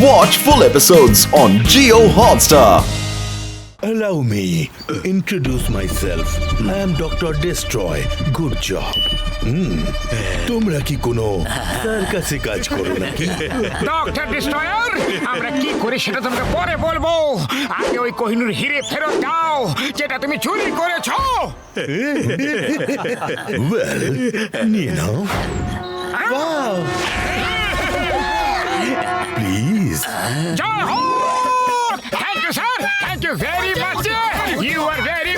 Watch full episodes on Jio Hotstar. Allow me introduce myself. I am Dr. Destroy. Good job. তোমরা কি কোনো সার্কাসে কাজ করো নাকি? ডক্টর ডিস্ট্রয়ার, আমরা কি করি সেটা তোমাকে পরে বলবো। আগে ওই কোহিনূর হিরে ফেরত দাও যেটা তুমি চুরি করেছো। Well, নিয়ে নাও। Please. জয় হো! Thank you sir, thank you very much. You are very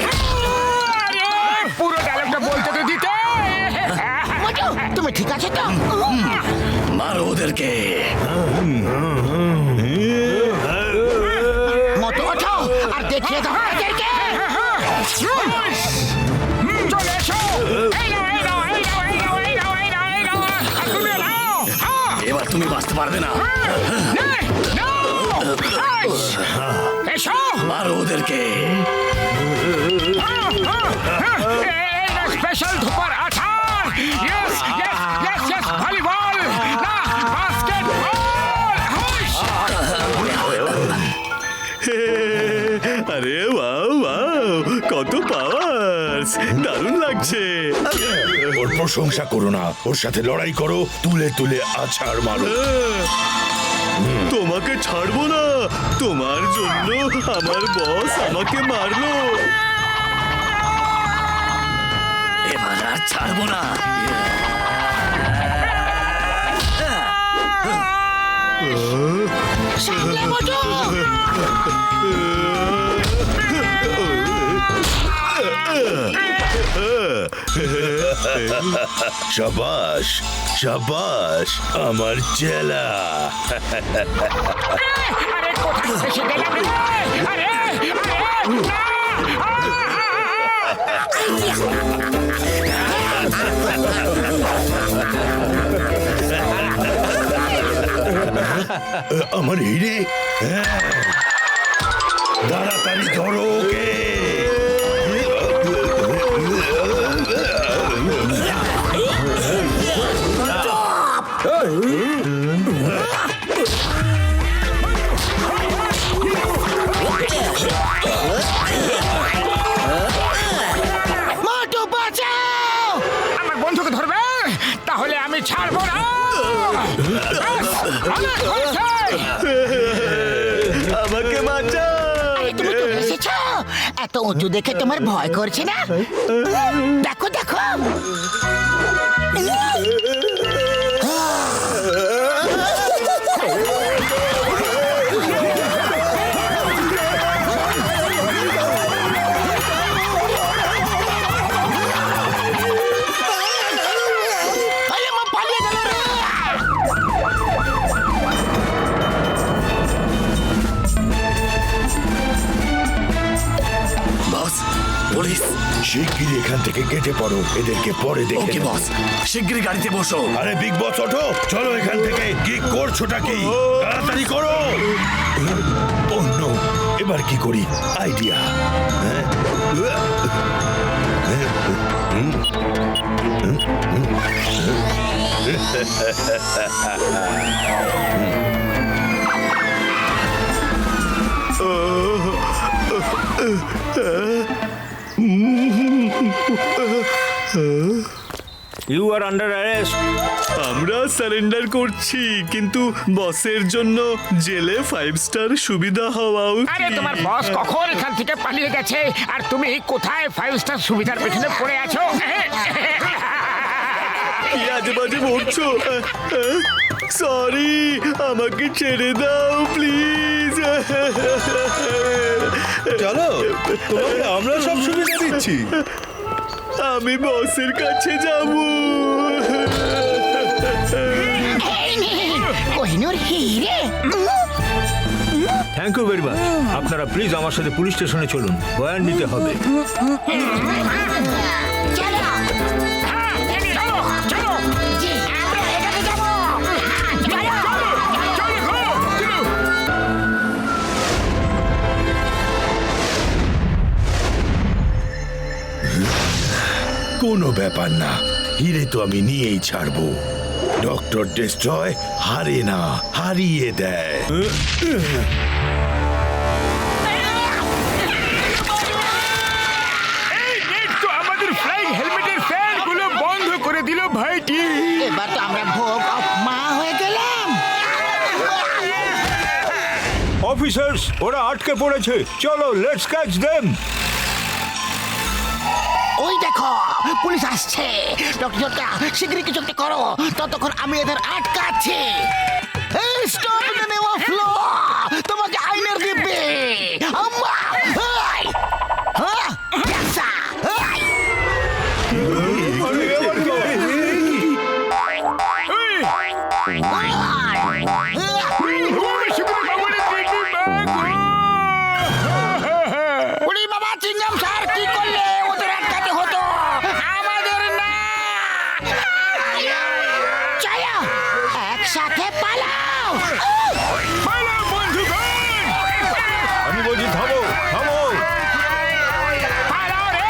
পুরো ডায়লগটা বলতে তো দিতে। তুমি ঠিক আছে তো? মারো ওদেরকে। মতো ওঠো আর দেখিয়ে দাও ওদেরকে। চলে এসো। এই নাও, এই নাও, এই নাও, এই নাও, এই নাও, এই নাও, এই নাও। আর তুমি নাও। এবার তুমি বাঁচতে পারবে না। এসো। মারো ওদেরকে। স্পেশাল ধুপার আছাড়। Yes yes yes yes volleyball না বাস্কেটবল। আরে ওয়াও ওয়াও, কত পাওয়ার্স, দারুণ লাগছে। ওর প্রশংসা করো না, ওর সাথে লড়াই করো, তুলে তুলে আছাড় মারো। তোমাকে ছাড়বো না, তোমার জন্য আমার বস আমাকে মারলো। এবার আর ছাড়বো না। সামনে মতো। শাবাশ শাবাশ আমার চেলা। আরে কোথায় এসে গেলাম রে? আরে আরে আমার হিরে, তাড়াতাড়ি ধরো ওকে। মতো বাঁচাও। আমার বন্ধুকে ধরবে তাহলে আমি ছাড়বো না। অনেক হয়েছে। আমাকে বাঁচাও। আরে তুমি চলে এসেছো? এত উঁচু দেখে তোমার ভয় করছে না? দেখো দেখো। আরে মা পালিয়ে গেল রে। বস, পুলিশ। শিগগিরই এখান থেকে কেটে পড়ো, এদেরকে পরে দেখে ওকে নেব। বস, শিগগিরই গাড়িতে বসো। আরে বিগ বস ওঠো, চলো এখান থেকে। কি করছোটা কি? তাড়াতাড়ি করো। ও নো, এবার কি করি? Idea. You are under arrest. আমরা সারেন্ডার করছি, কিন্তু বসের জন্য জেলে 5 স্টার সুবিধা হওয়া আরে উচিত। তোমার বস কখন এখান থেকে পালিয়ে গেছে আর তুমি কোথায় 5 স্টার সুবিধার পেছনে পড়ে আছো? কি আজে বাজে বলছো? সরি, আমাকে ছেড়ে দাও প্লিজ। চলো, তোমাকে আমরা সব সুবিধা দিচ্ছি। আমি বসের কাছে যাব। এই নে, কোহিনূর হিরে। Thank you very much. আপনারা প্লিজ আমার সাথে পুলিশ স্টেশনে চলুন, বয়ান নিতে হবে। চলো। চলো চলো জি, আমরা এখানে যাবো। কোনো ব্যাপার না, হিরে তো আমি নিয়েই ছাড়বো। ডক্টর ডিস্ট্রয় হারে না, হারিয়ে দেয়। এই নেট তো আমাদের ফ্লাইং হেলমেটের ফ্যানগুলো বন্ধ করে দিল ভাইটি। এবার তো আমরা ভোগ অফ মা হয়ে গেলাম। অফিসার্স, ওরা আটকে পড়েছে, চলো লেটস ক্যাচ দেম। ওই দেখো পুলিশ আসছে। ডক্টর ঝটকা, শীঘ্রই কিছু একটা করো, ততক্ষণ আমি এদের আটকাচ্ছি। এই stop in the name of law, তোমাকে আইনের দিবে। আম্মা হাই হ্যাঁ ক্যাসা হাই। উনি বাবা চিংগাম স্যার কি করলে? ওদের আটকাতে হতো, আমাদের না। চলো একসাথে পালাও। পালাও বন্ধুগণ, আমি বলছি থামো, থামো। পালাও রে।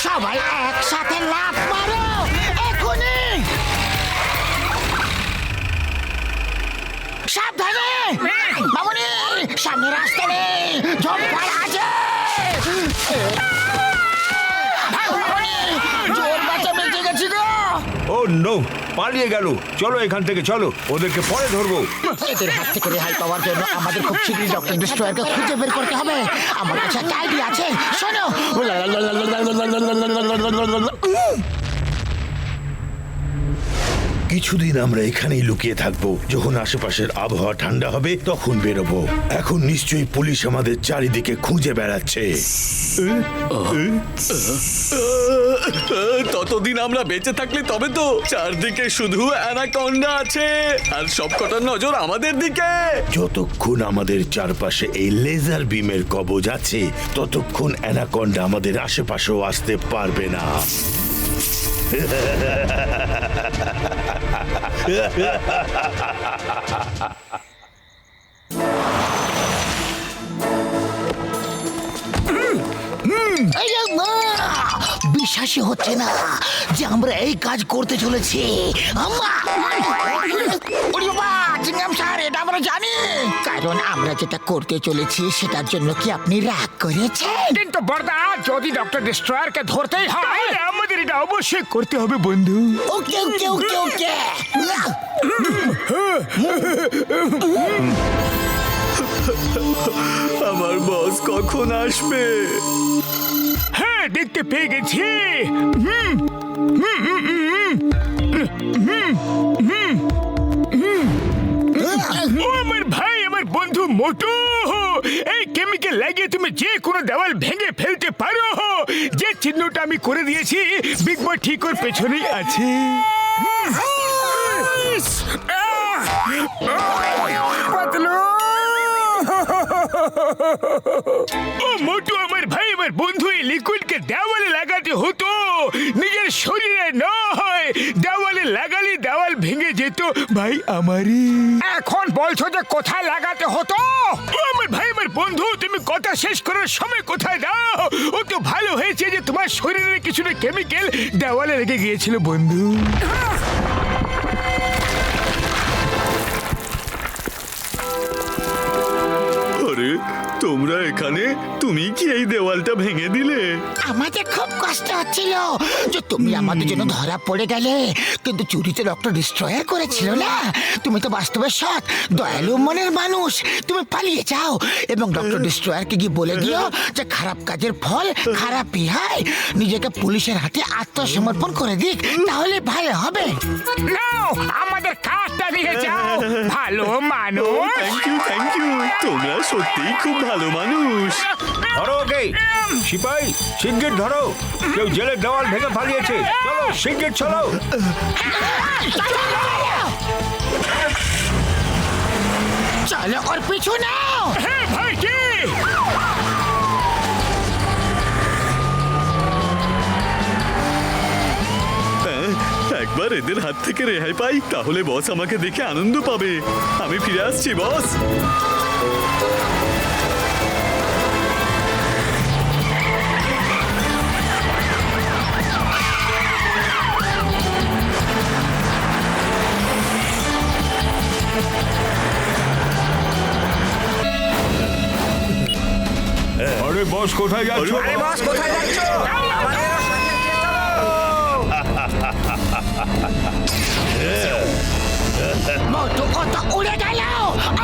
সবাই একসাথে লাফ মারো এখনই। সাবধানে মামুনি, সামনে রাস্তা নেই, ঝড় আছে। মামুনি, জোর বাচ্চা বেঁচে গেছি গো। ও নো, পালিয়ে গেল। চলো এখান থেকে, চলো, ওদেরকে পরে ধরবো। এদের হাত থেকে রেহাই পাওয়ার জন্য আমাদের খুব শীঘ্রই ডক্টর ডিস্ট্রয়ারকে খুঁজে বের করতে হবে। আমার কাছে একটা আইডিয়া আছে, শোনো। কিছুদিন আমরা এখানেই লুকিয়ে থাকবো। যখন আশেপাশের আবহাওয়া ঠান্ডা হবে তখন বেরোবো। এখন নিশ্চয়ই পুলিশ আমাদের চারিদিকে খুঁজে বেড়াচ্ছে। ততদিন আমরা বেঁচে থাকলে তবে তো। চারদিকে শুধু অ্যানাকন্ডা আছে, আর সব কটার নজর আমাদের দিকে। যতক্ষণ আমাদের চারপাশে এই লেজার বিমের কবজ আছে, ততক্ষণ অ্যানাকন্ডা আমাদের আশেপাশেও আসতে পারবে না। বিশ্বাসই হচ্ছে না যে আমরা এই কাজ করতে চলেছি। এটা আমরা জানি, কারণ আমরা যেটা করতে চলেছি সেটার জন্য কি আপনি রাগ করেছেন? কিন্তু বড়দা, যদি ডক্টর ডিস্ট্রয়ারকে ধরতেই হয়, আমাদের এটা অবশ্যই করতে হবে বন্ধু। ওকে ওকে ওকে ওকে। আমার বস কখন আসবে? হ্যাঁ, দেখতে পেয়ে গেছি। ও আমার ভাই, আমার বন্ধু মোটু, এই কেমিক্যাল লাগিয়ে তুমি যে কোনো দেওয়াল ভেঙে ফেলতে পারো। যে চিহ্নটা আমি করে দিয়েছি, বিগ বয় ঠিক ওর পেছনেই আছে। পাতলু, ও মোটু আমার ভাই, আমার বন্ধু, এই লিকুইডকে দেওয়ালে লাগাতে হতো, নিজের শরীরে নয়। দেওয়ালে লাগালে দেওয়াল ভেঙে যেত ভাই আমারই। এখন বলছো যে কোথায় লাগাতে হতো? ও আমার ভাই, আমার বন্ধু, তুমি কথা শেষ করার সময় কোথায় দাও? ও তো ভালো হয়েছে যে তোমার শরীরে কিছুটা কেমিক্যাল দেওয়ালে লেগে গিয়েছিল বন্ধু। আরে তোমরা এখানে? তুমি কি এই দেওয়ালটা ভেঙে দিলে? আমাদের খুব কষ্ট হচ্ছিল যে তুমি আমাদের জন্য ধরা পড়ে গেলে, কিন্তু চুরিতে ডক্টর ডিস্ট্রয়ার করেছিল না। তুমি তো বাস্তবে সৎ, দয়ালু মনের মানুষ। তুমি পালিয়ে যাও এবং ডক্টর ডিস্ট্রয়ারকে গিয়ে বলে দিও যে খারাপ কাজের ফল খারাপই হয়। নিজেকে পুলিশের হাতে আত্মসমর্পণ করে দিক, তাহলে ভালো হবে। নাও, আমাদের কাজটা নিয়ে যাও, ভালো মানুষ। Thank you. তোমরা সত্যিই খুব ভালো মানুষ। ধরো ওকে, সিপাই, শিগগির ধরো। কেউ জেলের দেওয়াল ভেঙে পালিয়েছে। চলো শিগগির চলো। চলো ওর পিছু নাও। হ্যাঁ ভাই, কি? একবার এদের হাত থেকে রেহাই পাই, তাহলে বস আমাকে দেখে আনন্দ পাবে। আমি ফিরে আসছি বস। আরে বস কোথায় যাচ্ছ? আরে বস কোথায় যাচ্ছ? আমাদেরও সঙ্গে নিয়ে চলো। মোটু ও তো উড়ে গেল,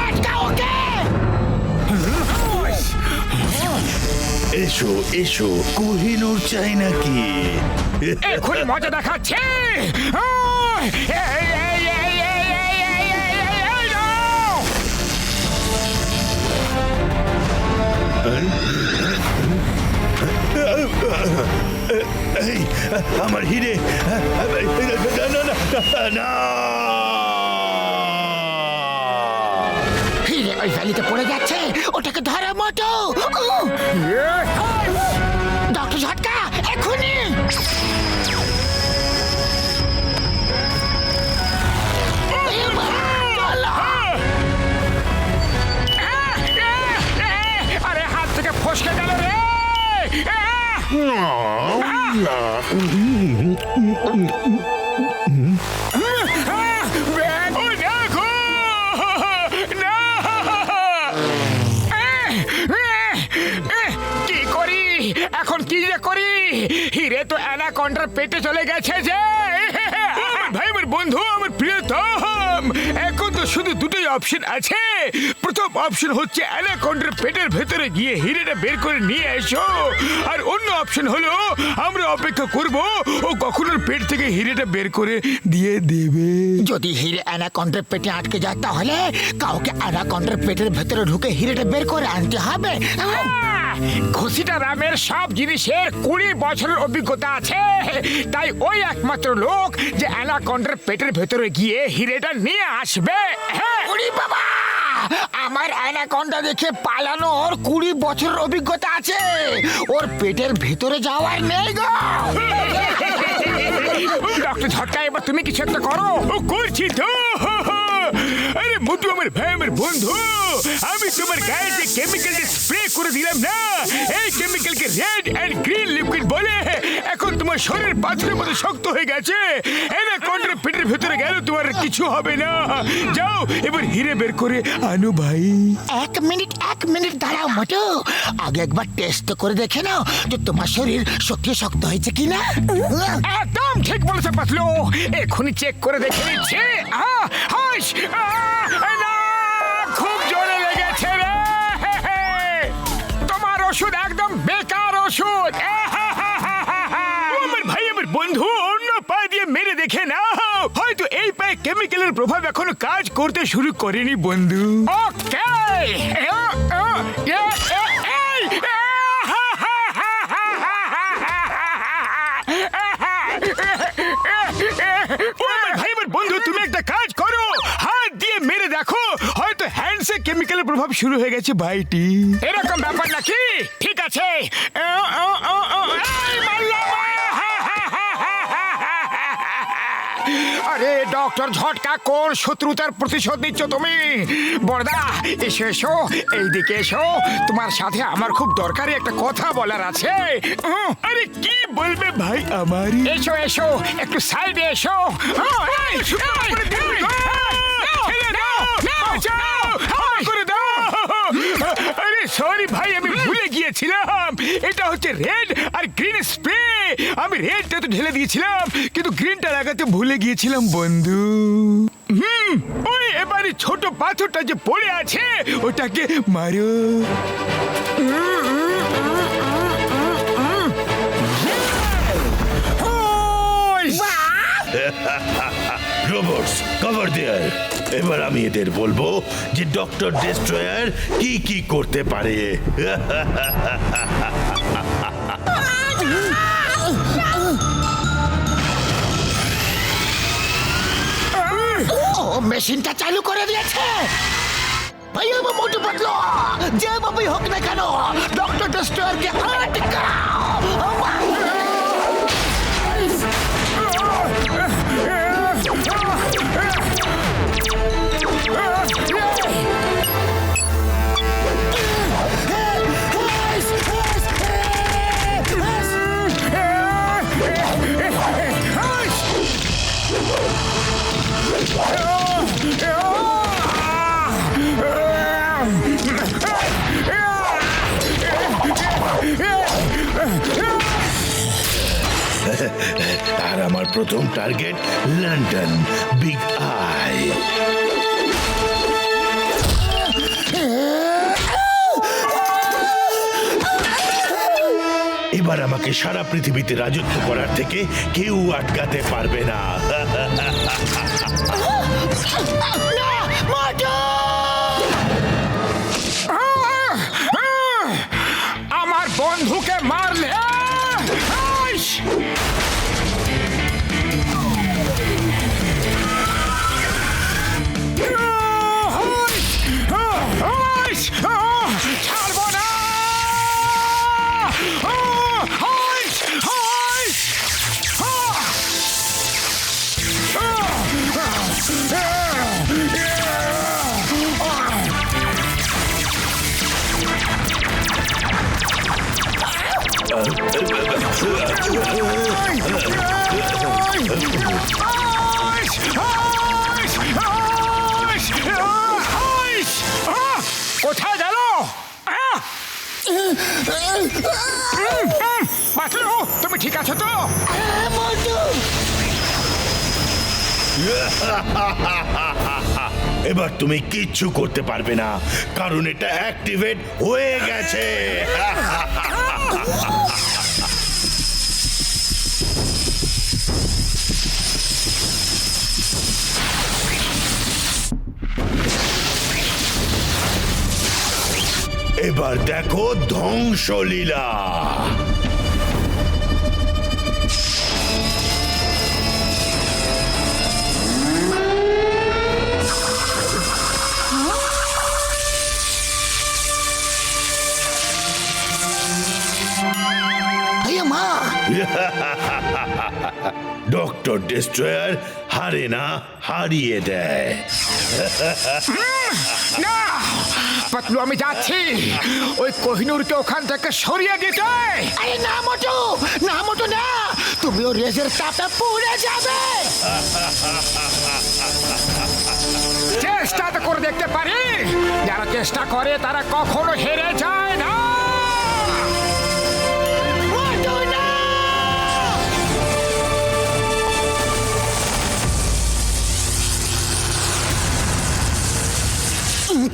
আটকা ওকে। এসো এসো, কোহিনূর চাই নাকি? এখন মজা দেখাচ্ছে। নাও। এই, আমার হিরে, না না না না। হিরে ওই ভ্যালিতে পড়ে যাচ্ছে, ওটাকে ধরো মোটু। ডক্টর ঝটকা এখনই। আরে হাত থেকে ফসকে গেল রে। ও দেখো না। কি করি এখন, কি যে করি? হিরে তো অ্যানাকন্ডার পেটে চলে গেছে যে। ভাই আমার বন্ধু, আমার প্রিয়তম, এখন তো শুধু দুটোই অপশন আছে। প্রথম অপশন হচ্ছে অ্যানাকন্ডার পেটের ভেতরে গিয়ে হিরেটা বের করে নিয়ে এসো, আর অন্য অপশন হলো আমরা অপেক্ষা করব ও কখন ওর পেট থেকে হিরেটা বের করে দিয়ে দেবে। যদি হিরে অ্যানাকন্ডার পেটে আটকে যায় তাহলে কাউকে অ্যানাকন্ডার পেটের ভেতরে ঢুকে হিরেটা বের করে আনতে হবে। ঘুষিটা রামের সব জিনিসের 20 বছরের অভিজ্ঞতা আছে, তাই ওই একমাত্র লোক যে অ্যানাকন্ডার পেটের ভেতরে গিয়ে হিরেটা নিয়ে আসবে। হ্যাঁ। ওরে বাবা, আমার অ্যানাকন্ডা দেখে পালানোর 20 বছরের অভিজ্ঞতা আছে, ওর পেটের ভেতরে যাওয়ার নেই গো। ডক্টর ঝটকা, এবার তুমি কিছু একটা করো। ও করছি তো। আরে মোটু আমার ভাই, আমার বন্ধু, আমি তোমার গায়ে যে কেমিক্যালটা স্প্রে করে দিলাম না, এই কেমিক্যালকে রেড এন্ড গ্রিন লিকুইড বলে। এখন তোমার শরীর পাথরের মতো শক্ত হয়ে গেছে। অ্যানাকন্ডার পেটের ভেতরে গেল তোমার কিছু হবে না। যাও এবার হিরে বের করে আনো ভাই। এক মিনিট দাঁড়াও মোটু, আগে একবার টেস্ট করে দেখে নাও যে তোমার শরীর সত্যি শক্ত হয়েছে কিনা। একদম ঠিক বলেছে পাতলু, এখনই চেক করে দেখে নিচ্ছি। না, খুব জোরে লেগেছে রে। তোমার ওষুধ একদম বেকার ওষুধ। আমার ভাই, আমার বন্ধু, অন্য পা দিয়ে মেরে দেখে না, হয়তো এই পায়ে কেমিক্যালের প্রভাব এখনো কাজ করতে শুরু করেনি বন্ধু। ওকে। ভাই আমার বন্ধু, তুমি একটা কাজ করো, হাত দিয়ে মেরে দেখো, হয়তো হ্যান্ডসে কেমিক্যালের প্রভাব শুরু হয়ে গেছে ভাইটি। এরকম ব্যাপার নাকি? ঠিক আছে। আরে ডক্টর ঝটকা, কোন শত্রুতার প্রতিশোধ নিচ্ছ তুমি? বড়দা এসো এসো, এইদিকে এসো, তোমার সাথে আমার খুব দরকারি একটা কথা বলার আছে। আরে কি বলবে ভাই আমার? এসো এসো, একটু সাইডে এসো। আরে সরি ভাই, আমি ভুলে গিয়েছিলাম, এটা হচ্ছে রেড আর গ্রিন স্প্রে। আমি রেডটা তো ঢেলে দিয়েছিলাম, কিন্তু গ্রিনটা লাগাতে ভুলে গিয়েছিলাম বন্ধু। ওই এবারে ছোট পাথরটা যে পড়ে আছে ওটাকে মারো। রোবটস কভার দেয়ার। এবার আমি এদের বলবো যে ডক্টর ডেস্ট্রয়ার কি কি করতে পারে। ও মেশিনটা চালু করে দিয়েছে। ভাই আমার মোটু পাতলু, যেভাবেই হোক না কেন ডক্টর ডেস্ট্রয়ারকে আটকাও। আর আমার প্রথম টার্গেট লন্ডন বিগ আই। এবার আমাকে সারা পৃথিবীতে রাজত্ব করার থেকে কেউ আটকাতে পারবে না। আমার বন্ধুকে মারলে আইস! আইস! ছাড়বো না! আইস! আইস! কোথায় গেল? বাঁচলো? তুমি ঠিক আছো তো? এবার তুমি কিচ্ছু করতে পারবে না, কারণ এটা অ্যাক্টিভেট হয়ে গেছে। এবার দেখো ধ্বংসলীলা। ডক্টর ডিস্ট্রয়ার হারে না, হারিয়ে দেয়। না পাতলু, আমি যাচ্ছি ওই কোহিনূরকে ওখান থেকে সরিয়ে দিতে। আরে না মোটু, না মোটু না, তুমি ও রেজের তাপে পুড়ে যাবে। চেষ্টা তো করে দেখতে পারি। যারা চেষ্টা করে তারা কখনো হেরে যায় না। মোটু না!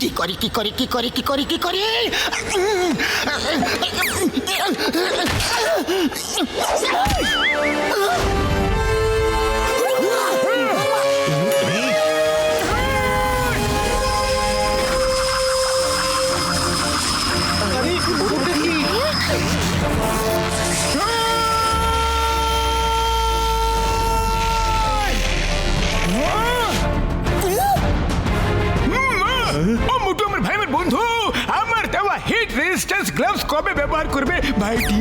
কি করি কি করি কি করি কি করি কি করি? ও মোটু, আমার ভাই, আমার বন্ধু, আমার দেওয়া হিট রেজিস্ট্যান্স গ্লাভস কবে ব্যবহার করবে ভাইটি?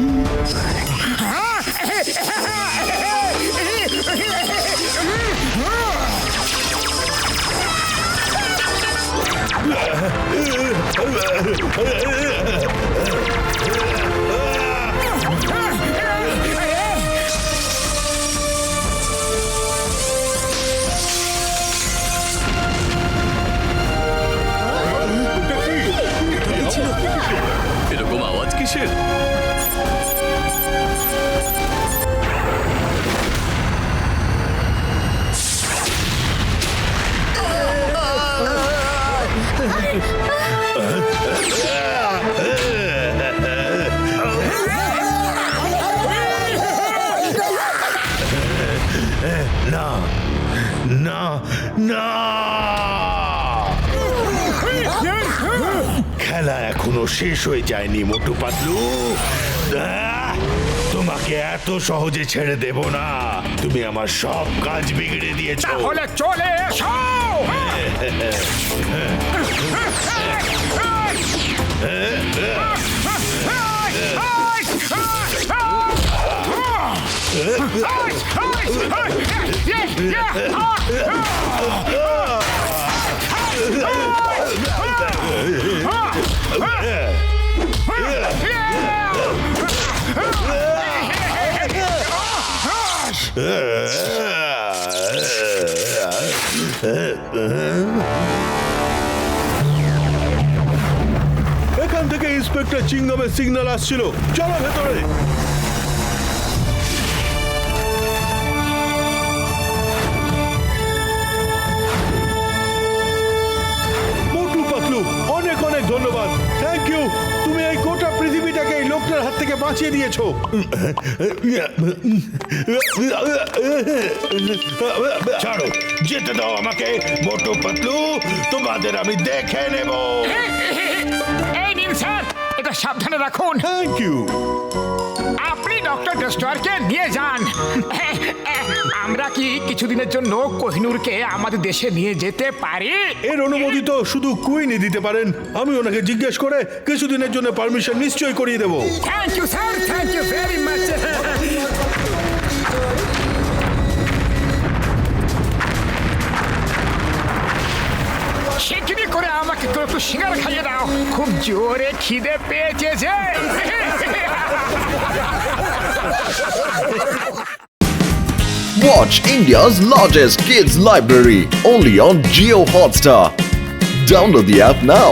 এরকম আওয়াজ কিসের? না না না, খেলা এখনো শেষ হয়ে যায়নি মোটু পাতলু। তোমাকে এত সহজে ছেড়ে দেব না। তুমি আমার সব কাজ বিগড়ে দিয়েছো। তাহলে চলে এসো। এখান থেকে ইন্সপেক্টর চিংগমের সিগন্যাল আসছিল। চলো ভেতরে। থেকে বাঁচিয়ে দিয়েছো। ছাড়ো, যেতে দাও আমাকে মোটু পাতলু, তোমাদের আমি দেখে নেব। এই নিন স্যার, এটা সাবধানে রাখুন। Thank you. আপনি ডক্টর ডেস্ট্রয়ারকে নিয়ে যান। আমরা কি কিছুদিনের জন্য কোহিনূরকে আমাদের দেশে নিয়ে যেতে পারি? এর অনুমতি তো শুধু কুইনই দিতে পারেন। আমি ওনাকে জিজ্ঞেস করে কিছুদিনের জন্য পারমিশন নিশ্চয়ই করিয়ে দেবো। Thank you sir, thank you very much. শিগগিরই করে আমাকে একটু সিঙ্গারা খাইয়ে দাও, খুব জোরে খিদে পেয়েছে যে। Watch India's largest kids library only on Geo Hotstar. Download the app now.